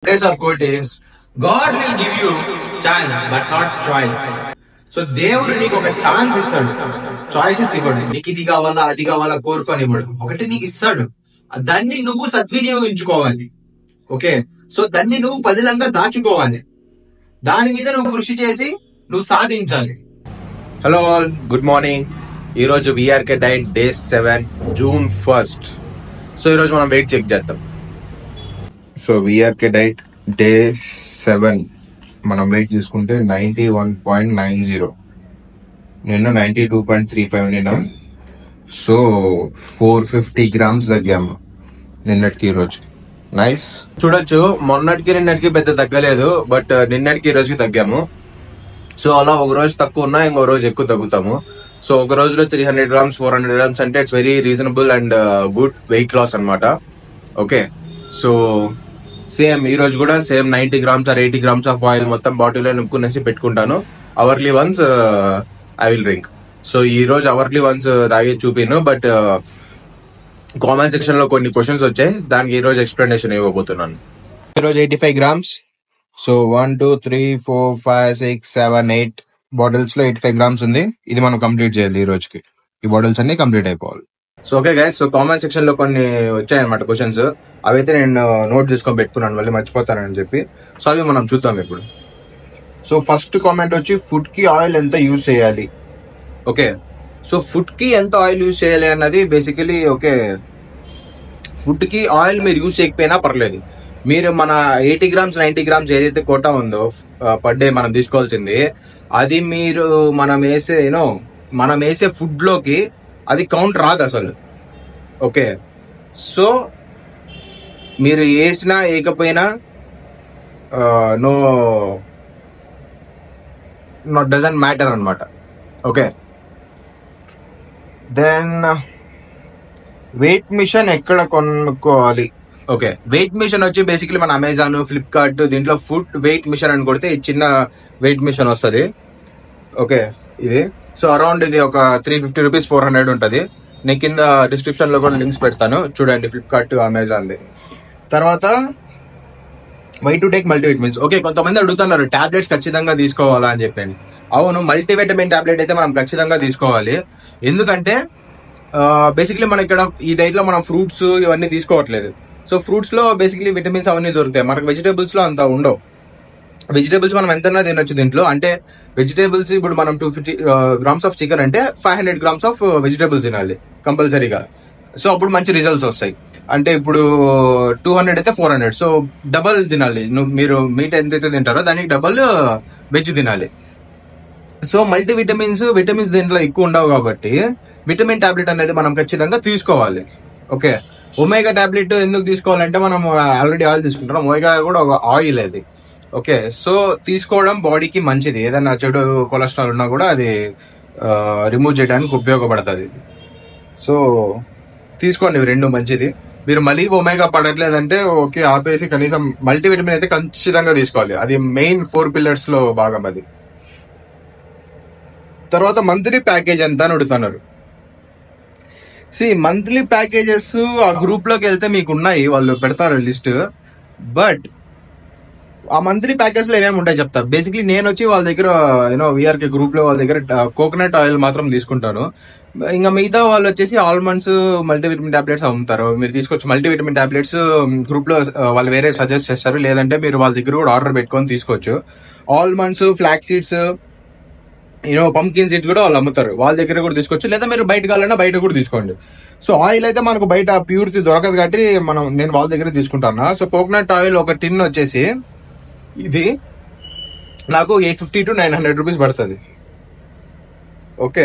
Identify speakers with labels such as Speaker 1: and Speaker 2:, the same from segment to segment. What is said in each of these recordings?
Speaker 1: Today's our quote is, God will give you chance but not choice. So దేవుడు నీకు ఒక chance ఇస్తాడు, choices ఇవ్వడు. నీకు ఇది కావాలా అది కావాలా కోరుకొని ఇవ్వడు, ఒకటి నీకు ఇస్తాడు. దాన్ని నువ్వు సద్వినియోగించుకోవాలి. ఓకే, సో దాన్ని నువ్వు పదిలంగా దాచుకోవాలి. దాని మీద నువ్వు కృషి చేసి నువ్వు సాధించాలి. Hello all, good morning. ఈరోజు VRK diet day 7 June 1st. So ఈరోజు మనం వెయిట్ చెక్ చేద్దాం. సో విఆర్కే డైట్ డే 7 మనం వెయిట్ చూసుకుంటే 91.90, నిన్న 92.35 నిన్న. సో 450 grams తగ్గాము నిన్నటికి ఈరోజు. నైస్. చూడొచ్చు, మొన్నటికి నిన్నటికి పెద్ద తగ్గలేదు, బట్ నిన్నటికి ఈ రోజుకి తగ్గాము. సో అలా ఒక రోజు తక్కువ ఉన్నా ఇంకో రోజు ఎక్కువ తగ్గుతాము. సో ఒక రోజులో 300 grams 400 grams అంటే it's very reasonable and good weight loss అనమాట. ఓకే, సో సేమ్ ఈ రోజు కూడా same 90 grams or 80 grams of oil మొత్తం బాటిల్లో నింపుకునేసి పెట్టుకుంటాను. Hourly once I will drink. So ఈ రోజు అవర్లీ వన్స్ తాగే చూపిను, బట్ కామెంట్ సెక్షన్ లో కొన్ని క్వశ్చన్స్ వచ్చాయి, దానికి ఈ రోజు ఎక్స్ప్లెనేషన్ ఇవ్వబోతున్నాను. ఈ రోజు 85 grams. సో 1 2 3 4 5 6 7 8 బాటిల్స్ లో 85 grams ఉంది. ఇది మనం కంప్లీట్ చేయాలి ఈ రోజుకి. ఈ బాటిల్స్ అన్ని కంప్లీట్ అయిపోవాలి. So okay guys, so comment section లో కొన్ని వచ్చాయన్నమాట క్వశ్చన్స్. అవైతే నేను నోట్ చేసుకొని పెట్టుకున్నాను, మళ్ళీ మర్చిపోతానని చెప్పి. సో అవి మనం చూద్దాం ఇప్పుడు. సో ఫస్ట్ కామెంట్ వచ్చి, ఫుడ్ కి ఆయిల్ ఎంత యూజ్ చేయాలి. ఓకే, సో ఫుడ్ కి ఎంత ఆయిల్ యూజ్ చేయాలి అన్నది బేసికలీ, ఓకే, ఫుడ్ కి ఆయిల్ మీరు యూజ్ చేయకపోయినా పర్లేదు. మీరు మన 80 grams 90 grams ఏదైతే కోటా ఉందో పర్ డే మనం తీసుకోవాల్సింది, అది మీరు మనం వేసే ఫుడ్ లోకి అది కౌంట్ రాదు అసలు. ఓకే, సో మీరు వేసినా వేయకపోయినా నో డజంట్ మ్యాటర్ అనమాట. ఓకే, దెన్ వెయిట్ మిషన్ ఎక్కడ కొనుక్కోవాలి. ఓకే, వెయిట్ మిషన్ వచ్చి బేసికలీ మన అమెజాన్, ఫ్లిప్కార్ట్ దీంట్లో ఫుడ్ వెయిట్ మిషన్ అని కొడితే చిన్న వెయిట్ మిషన్ వస్తుంది. ఓకే, ఇది సో అరౌండ్ ఇది ఒక 350 rupees 400 ఉంటుంది. నేను కింద డిస్క్రిప్షన్ లో కూడా లింక్స్ పెడతాను, చూడండి, ఫ్లిప్కార్ట్, అమెజాన్ది. తర్వాత why to take multivitamins. Okay, కొంతమంది అడుగుతున్నారు టాబ్లెట్స్ ఖచ్చితంగా తీసుకోవాలా అని చెప్పండి. అవును, మల్టీవిటమిన్ టాబ్లెట్ అయితే మనం ఖచ్చితంగా తీసుకోవాలి. ఎందుకంటే బేసిక్లీ మనం ఇక్కడ ఈ డైట్ లో మనం ఫ్రూట్స్ ఇవన్నీ తీసుకోవట్లేదు. సో ఫ్రూట్స్ లో బేసిక్లీ విటమిన్స్ అవన్నీ దొరుకుతాయి, మనకు వెజిటేబుల్స్ లో అంత ఉండవు. వెజిటేబుల్స్ మనం ఎంతైనా తినొచ్చు దీంట్లో. అంటే వెజిటేబుల్స్ ఇప్పుడు మనం 250 grams ఆఫ్ చికెన్ అంటే 500 grams ఆఫ్ వెజిటేబుల్స్ తినాలి కంపల్సరీగా. సో అప్పుడు మంచి రిజల్ట్స్ వస్తాయి. అంటే ఇప్పుడు 200 అయితే 400, సో డబల్ తినాలి. మీరు మీట్ ఎంతైతే తింటారో దానికి డబల్ వెజ్ తినాలి. సో విటమిన్స్ దీంట్లో ఎక్కువ ఉండవు కాబట్టి విటమిన్ టాబ్లెట్ అనేది మనం ఖచ్చితంగా తీసుకోవాలి. ఓకే, ఒమేగా టాబ్లెట్ ఎందుకు తీసుకోవాలంటే మనం ఆల్రెడీ ఆయిల్ తీసుకుంటున్నాం, ఒమేగా కూడా ఒక ఆయిల్ అది. ఓకే, సో తీసుకోవడం బాడీకి మంచిది. ఏదైనా చెడు కొలెస్ట్రాల్ ఉన్నా కూడా అది రిమూవ్ చేయడానికి ఉపయోగపడుతుంది. సో తీసుకోండి, ఇవి రెండు మంచిది. మీరు మళ్ళీ ఒమేగా పడట్లేదంటే ఓకే ఆపేసి కనీసం మల్టీవిటమిన్ అయితే ఖచ్చితంగా తీసుకోవాలి. అది మెయిన్ 4 pillars లో భాగం అది. తర్వాత మంత్లీ ప్యాకేజ్ ఎంత అని అడుగుతున్నారు. మంత్లీ ప్యాకేజెస్ ఆ గ్రూప్ లోకి వెళ్తే మీకు ఉన్నాయి, వాళ్ళు పెడతారు లిస్ట్. బట్ ఆ మంత్లీ ప్యాకేజ్ లో ఏమేమి ఉంటాయి చెప్తా. బేసిక్లీ నేను వచ్చి వాళ్ళ దగ్గర విఆర్కే గ్రూప్ లో వాళ్ళ దగ్గర కోకోనట్ ఆయిల్ మాత్రం తీసుకుంటాను. ఇంకా మిగతా వాళ్ళు వచ్చేసి ఆల్మండ్స్, మల్టీవిటమిన్ టాబ్లెట్స్ అమ్ముతారు. మీరు తీసుకోవచ్చు మల్టీవిటమిన్ టాబ్లెట్స్ గ్రూప్ లో, వాళ్ళు వేరే సజెస్ట్ చేస్తారు. లేదంటే మీరు వాళ్ళ దగ్గర కూడా ఆర్డర్ పెట్టుకొని తీసుకోవచ్చు. Almonds, flax seeds, pumpkin seeds కూడా వాళ్ళు అమ్ముతారు, వాళ్ళ దగ్గర కూడా తీసుకోవచ్చు. లేదా మీరు బయట కావాలన్నా బయట కూడా తీసుకోండి. సో ఆయిల్ అయితే మనకు బయట ప్యూరిటీ దొరకదు కాబట్టి నేను వాళ్ళ దగ్గర తీసుకుంటాను. సో కోకోనట్ ఆయిల్ ఒక టిన్ వచ్చేసి ఇది నాకు 850 to 900 rupees పడుతుంది. ఓకే,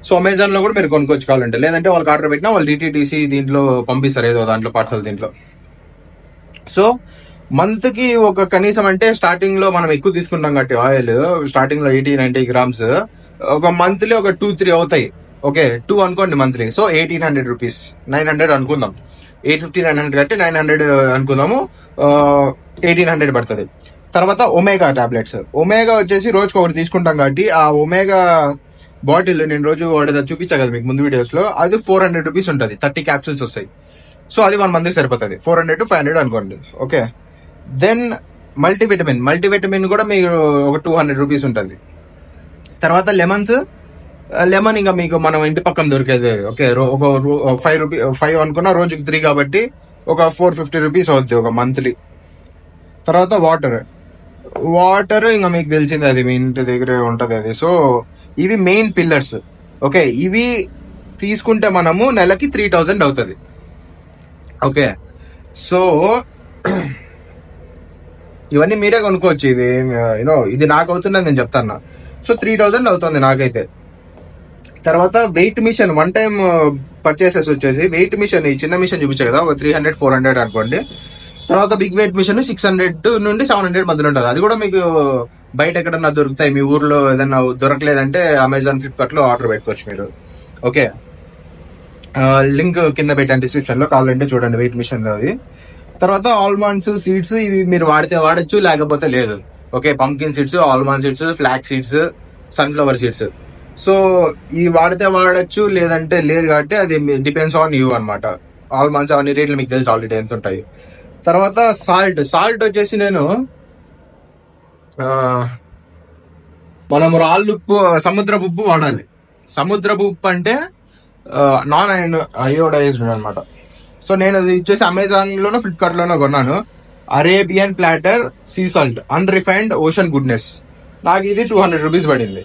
Speaker 1: సో అమెజాన్ లో కూడా మీరు కొనుక్కోవచ్చు కావాలంటే, లేదంటే వాళ్ళకి ఆర్డర్ పెట్టినా వాళ్ళు DTDC దీంట్లో పంపిస్తారు, ఏదో దాంట్లో పార్సల్ దీంట్లో. సో మంత్ కి ఒక కనీసం అంటే స్టార్టింగ్ లో మనం ఎక్కువ తీసుకుంటాం కాబట్టి ఆయిల్ స్టార్టింగ్ లో 80-90 grams ఒక మంత్లీ ఒక 2-3 అవుతాయి. ఓకే, 2 అనుకోండి మంత్లీ. సో 1800 rupees, 900 అనుకుందాం. 850-900 కట్టి 900 అనుకుందాము, 1800 పడుతుంది. తర్వాత ఒమేగా టాబ్లెట్స్. ఒమేగా వచ్చేసి రోజుకి ఒకటి తీసుకుంటాం కాబట్టి ఆ ఒమేగా బాటిల్ నేను రోజు వాడేది చూపించా కదా మీకు ముందు వీడియోస్ లో, అది 400 rupees ఉంటుంది. 30 capsules వస్తాయి. సో అది 1 మంత్కి సరిపోతుంది, 400 to 500 అనుకోండి. ఓకే, దెన్ మల్టీవిటమిన్ కూడా మీరు ఒక 200 రూపీస్ ఉంటుంది. తర్వాత లెమన్ ఇంకా మీకు మనం ఇంటి పక్కన దొరికేది. ఓకే, ఒక 5 అనుకున్నా, రోజుకి 3 కాబట్టి ఒక 450 రూపీస్ అవుద్ది ఒక మంత్లీ. తర్వాత వాటర్ ఇంకా మీకు తెలిసింది, అది మీ ఇంటి దగ్గరే ఉంటది అది. సో ఇవి మెయిన్ పిల్లర్స్. ఓకే, ఇవి తీసుకుంటే మనము నెలకి 3000 అవుతుంది. ఓకే, సో ఇవన్నీ మీరే కొనుక్కోవచ్చు. ఇది ఇది నాకు అవుతున్నది నేను చెప్తాను. సో 3000 అవుతుంది నాకైతే. తర్వాత వెయిట్ మిషన్, 1 టైం పర్చేసెస్ వచ్చేసి వెయిట్ మిషన్, ఈ చిన్న మిషన్ చూపించే కదా, ఒక 300-400 అనుకోండి. తర్వాత బిగ్ వెయిట్ మిషన్ 600 నుండి 700 మధ్యలో ఉంటుంది. అది కూడా మీకు బయట ఎక్కడన్నా దొరుకుతాయి. మీ ఊర్లో ఏదన్నా దొరకలేదంటే అమెజాన్, ఫ్లిప్కార్ట్ లో ఆర్డర్ పెట్టుకోవచ్చు మీరు. ఓకే, లింక్ కింద పెట్టాను డిస్క్రిప్షన్ లో, కావాలంటే చూడండి వెయిట్ మిషన్ అది. తర్వాత ఆల్మండ్స్, సీడ్స్, ఇవి మీరు వాడితే వాడచ్చు, లేకపోతే లేదు. Okay, pumpkin seeds, almond seeds, flax seeds, sunflower seeds. So ఇవి వాడితే వాడచ్చు, లేదంటే లేదు. కాబట్టి అది డిపెండ్స్ ఆన్ యూ అనమాట. ఆల్మండ్స్ అవన్నీ రేట్లు మీకు తెలుసు ఆల్రెడీ ఎంత ఉంటాయి. తర్వాత సాల్ట్ వచ్చేసి నేను మనం రాళ్ళు ఉప్పు, సముద్రపు ఉప్పు వాడాలి. సముద్రపు ఉప్పు అంటే నాన్ అయోడైజ్డ్ అనమాట. సో నేను అది వచ్చేసి అమెజాన్ లోనో ఫ్లిప్కార్ట్ లోనో కొన్నాను. Arabian platter sea salt unrefined ocean goodness. నాకు ఇది 200 రూపీస్ పడింది.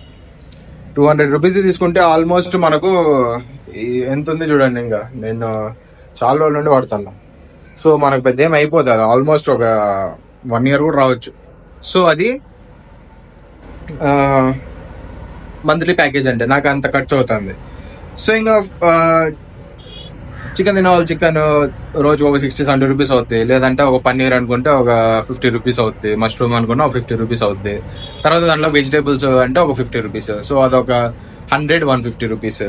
Speaker 1: 200 రూపీస్ తీసుకుంటే ఆల్మోస్ట్ మనకు ఎంత ఉంది చూడండి. ఇంకా నేను చాలా రోజుల నుండి వాడుతాను. సో మనకు పెద్ద ఏం అయిపోతుంది, అది ఆల్మోస్ట్ ఒక 1 year కూడా రావచ్చు. సో అది మంత్లీ ప్యాకేజ్ అంటే నాకు అంత ఖర్చు అవుతుంది. సో ఇంకా చికెన్ తినవాలి, చికెన్ రోజు ఒక 60-70 రూపీస్ అవుతుంది. లేదంటే ఒక పన్నీర్ అనుకుంటే ఒక 50 రూపీస్ అవుతుంది. మష్రూమ్ అనుకున్నా ఒక 50 రూపీస్ అవుతుంది. తర్వాత దాంట్లో వెజిటేబుల్స్ అంటే ఒక 50 రూపీస్. సో అదొక 100-150 రూపీస్.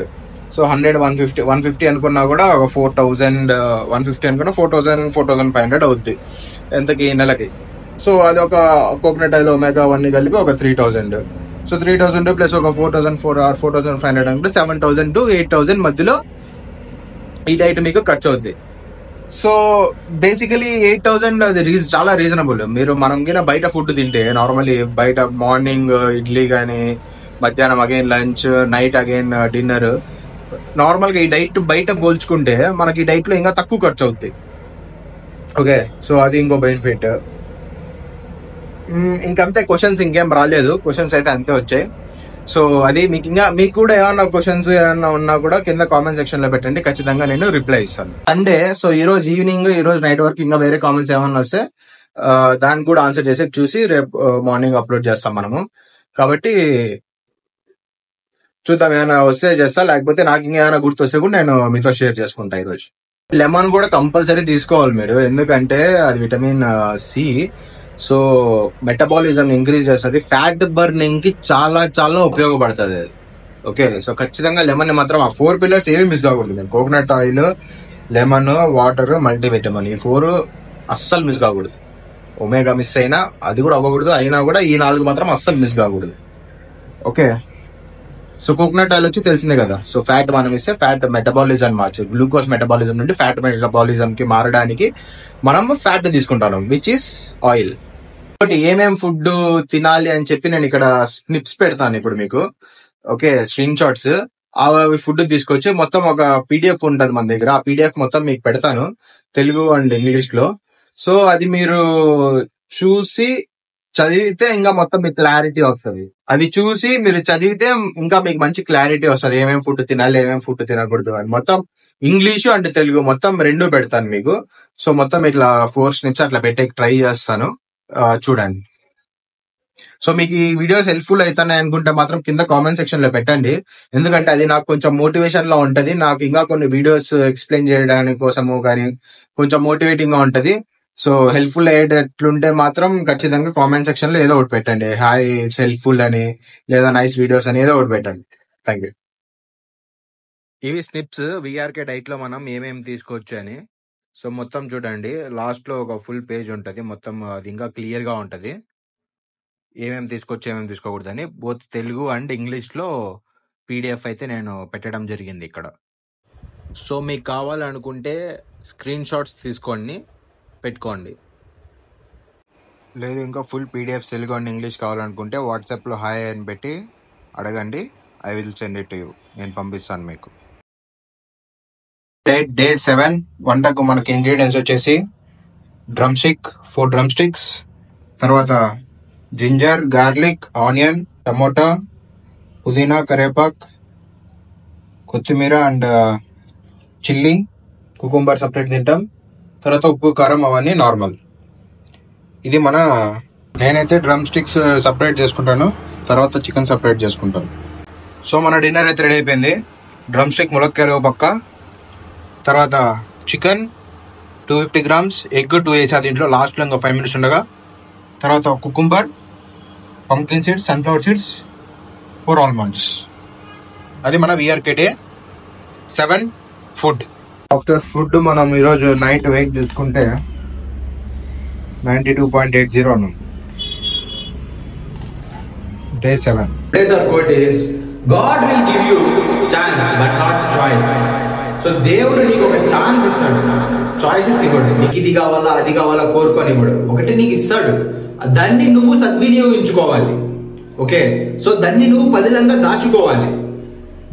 Speaker 1: సో 100-150 అనుకున్నా కూడా ఒక 4000, 150 అనుకున్నా 4000-4500 అవుద్ది ఎంతకి, నెలకి. సో అది ఒక కోకోనట్ ఆయిల్, ఒమేగా అవన్నీ కలిపి ఒక 3000. సో 3000 ప్లస్ ఒక 4500 అంటే 7000 to 8000 మధ్యలో ఈ డైట్ మీకు ఖర్చు అవుద్ది. సో బేసికలీ 8000 అది చాలా రీజనబుల్. మీరు మనం కింద బయట ఫుడ్ తింటే, నార్మల్లీ బయట మార్నింగ్ ఇడ్లీ కానీ, మధ్యాహ్నం again lunch, night again dinner, normal గా ఈ డైట్ బయట పోల్చుకుంటే మనకి ఈ డైట్ లో ఇంకా తక్కువ ఖర్చు అవుతుంది. ఓకే, సో అది ఇంకో బెనిఫిట్. ఇంకంతే, క్వశ్చన్స్ ఇంకేం రాలేదు. క్వశ్చన్స్ అయితే అంతే వచ్చాయి. సో అది మీకు కూడా ఏమన్నా క్వశ్చన్స్ ఏమన్నా ఉన్నా కూడా కింద కామెంట్ సెక్షన్ లో పెట్టండి, ఖచ్చితంగా నేను రిప్లై ఇస్తాను. సండే, సో ఈ రోజు ఈవినింగ్, ఈ రోజు నైట్ వరకు ఇంకా వేరే కామెంట్స్ ఏమన్నా వస్తే దానికి కూడా ఆన్సర్ చేసి చూసి రేపు మార్నింగ్ అప్లోడ్ చేస్తాం మనము. కాబట్టి చూద్దాం, ఏమైనా వస్తే చేస్తా, లేకపోతే నాకు ఇంకేమైనా గుర్తు వస్తే కూడా నేను మీతో షేర్ చేసుకుంటా. ఈరోజు లెమన్ కూడా కంపల్సరీ తీసుకోవాలి మీరు, ఎందుకంటే అది vitamin C. So metabolism increase చేస్తుంది, ఫ్యాట్ బర్నింగ్ కి చాలా చాలా ఉపయోగపడుతుంది అది. ఓకే, సో ఖచ్చితంగా లెమన్ మాత్రం ఆ 4 పిల్లర్స్ ఏమి మిస్ కాకూడదు. మీరు coconut oil, lemon, water, multivitamin, ఈ 4 అస్సలు మిస్ కాకూడదు. ఒమేగా మిస్ అయినా అది కూడా అవ్వకూడదు, అయినా కూడా ఈ 4 మాత్రం అస్సలు మిస్ కాకూడదు. ఓకే, సో కోకోనట్ ఆయిల్ వచ్చి తెలిసిందే కదా. సో ఫ్యాట్ మనం ఇస్తే ఫ్యాట్ మెటబాలిజం మార్చు, గ్లూకోజ్ మెటబాలిజం నుండి ఫ్యాట్ మెటబాలిజం కి మారడానికి మనం ఫ్యాట్ తీసుకుంటాం, విచ్ ఇస్ ఆయిల్. బట్ ఏమేం ఫుడ్ తినాలి అని చెప్పి నేను ఇక్కడ స్నిప్స్ పెడతాను ఇప్పుడు మీకు. ఓకే, స్క్రీన్ షాట్స్, అవి ఫుడ్ తీసుకొచ్చి మొత్తం ఒక పీడిఎఫ్ ఉంటుంది మన దగ్గర. ఆ పీడిఎఫ్ మొత్తం మీకు పెడతాను, తెలుగు అండ్ ఇంగ్లీష్ లో. సో అది మీరు చూసి చదివితే ఇంకా మొత్తం మీకు క్లారిటీ వస్తుంది. అది చూసి మీరు చదివితే ఇంకా మీకు మంచి క్లారిటీ వస్తుంది, ఏమేమి ఫుడ్ తినాలి, ఏమేమి ఫుడ్ తినకూడదు అని. మొత్తం ఇంగ్లీషు అండ్ తెలుగు మొత్తం 2 పెడతాను మీకు. సో మొత్తం ఇట్లా 4 స్నిప్స్ అట్లా పెట్టే ట్రై చేస్తాను, చూడండి. సో మీకు ఈ వీడియోస్ హెల్ప్ఫుల్ అవుతున్నాయి అనుకుంటే మాత్రం కింద కామెంట్ సెక్షన్ లో పెట్టండి, ఎందుకంటే అది నాకు కొంచెం మోటివేషన్ లో ఉంటది. నాకు ఇంకా కొన్ని వీడియోస్ ఎక్స్ప్లెయిన్ చేయడానికి కోసము కానీ కొంచెం మోటివేటింగ్ గా ఉంటది. సో హెల్ప్ఫుల్ అయ్యేటట్లుంటే మాత్రం ఖచ్చితంగా కామెంట్ సెక్షన్ లో ఏదో ఒకటి పెట్టండి, హాయ్ ఇట్స్ హెల్ప్ఫుల్ అని, లేదా నైస్ వీడియోస్ అని ఏదో ఒకటి పెట్టండి. Thank you. ఇవి స్నిప్స్ విఆర్కే డైట్ లో మనం ఏమేమి తీసుకోవచ్చు అని. సో మొత్తం చూడండి, లాస్ట్ లో ఒక ఫుల్ పేజ్ ఉంటది, మొత్తం అది ఇంకా క్లియర్ గా ఉంటది, ఏమేమి తీసుకోవచ్చు ఏమేమి తీసుకోకూడదని. బోత్ తెలుగు అండ్ ఇంగ్లీష్ లో పీడిఎఫ్ అయితే నేను పెట్టడం జరిగింది ఇక్కడ. సో మీకు కావాలనుకుంటే స్క్రీన్ షాట్స్ తీసుకొని పెట్టుకోండి. లేదు ఇంకా full PDF Telugu and English కావాలనుకుంటే వాట్సాప్లో హాయ్ అని పెట్టి అడగండి. I will send it to you. నేను పంపిస్తాను మీకు. డే 7 వంటకు మనకి ఇంగ్రీడియంట్స్ వచ్చేసి డ్రమ్ స్టిక్ 4 డ్రమ్ స్టిక్స్, తర్వాత జింజర్, గార్లిక్, ఆనియన్, టమోటా, పుదీనా, కరేపాక్, కొత్తిమీర అండ్ చిల్లీ, కుకుంబర్ సపరేట్ తింటాం. తర్వాత ఉప్పు, కారం అవన్నీ నార్మల్. ఇది నేనైతే డ్రమ్ స్టిక్స్ సపరేట్ చేసుకుంటాను, తర్వాత చికెన్ సపరేట్ చేసుకుంటాను. సో మన డిన్నర్ అయితే రెడీ అయిపోయింది. డ్రమ్ స్టిక్ ములక్కాయలు పక్క, తర్వాత చికెన్ 250 grams, ఎగ్ 2 వేసా దీంట్లో లాస్ట్లో ఇంకా 5 minutes ఉండగా, తర్వాత cucumber, pumpkin seeds, sunflower seeds, 4 almonds. అది మన VRK-Day 7 ఫుడ్. ఆఫ్టర్ ఫుడ్ మనం ఈరోజు నైట్ వెయిట్ చూసుకుంటే 92.80 ఉన్నాం. Day 7. Today's our quote is, God will give you chance but not choice. So దేవుడు నీకు ఒక ఛాన్స్ ఇస్తాడు, చాయిసెస్ ఇవ్వడు. నీకు ఇది కావాలా అది కావాలా కోరుకొని ఇవ్వడు, ఒకటి నీకు ఇస్తాడు. దాన్ని నువ్వు సద్వినియోగించుకోవాలి. ఓకే, సో దాన్ని నువ్వు పదిలంగా దాచుకోవాలి.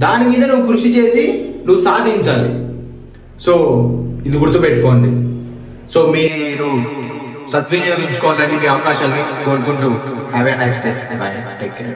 Speaker 1: దాని మీద నువ్వు కృషి చేసి నువ్వు సాధించాలి. సో ఇది గుర్తుపెట్టుకోండి. సో మీరు సద్వినియోగించుకోవాలని మీ అవకాశాలని కోరుకుంటూ have a nice day. By, take care.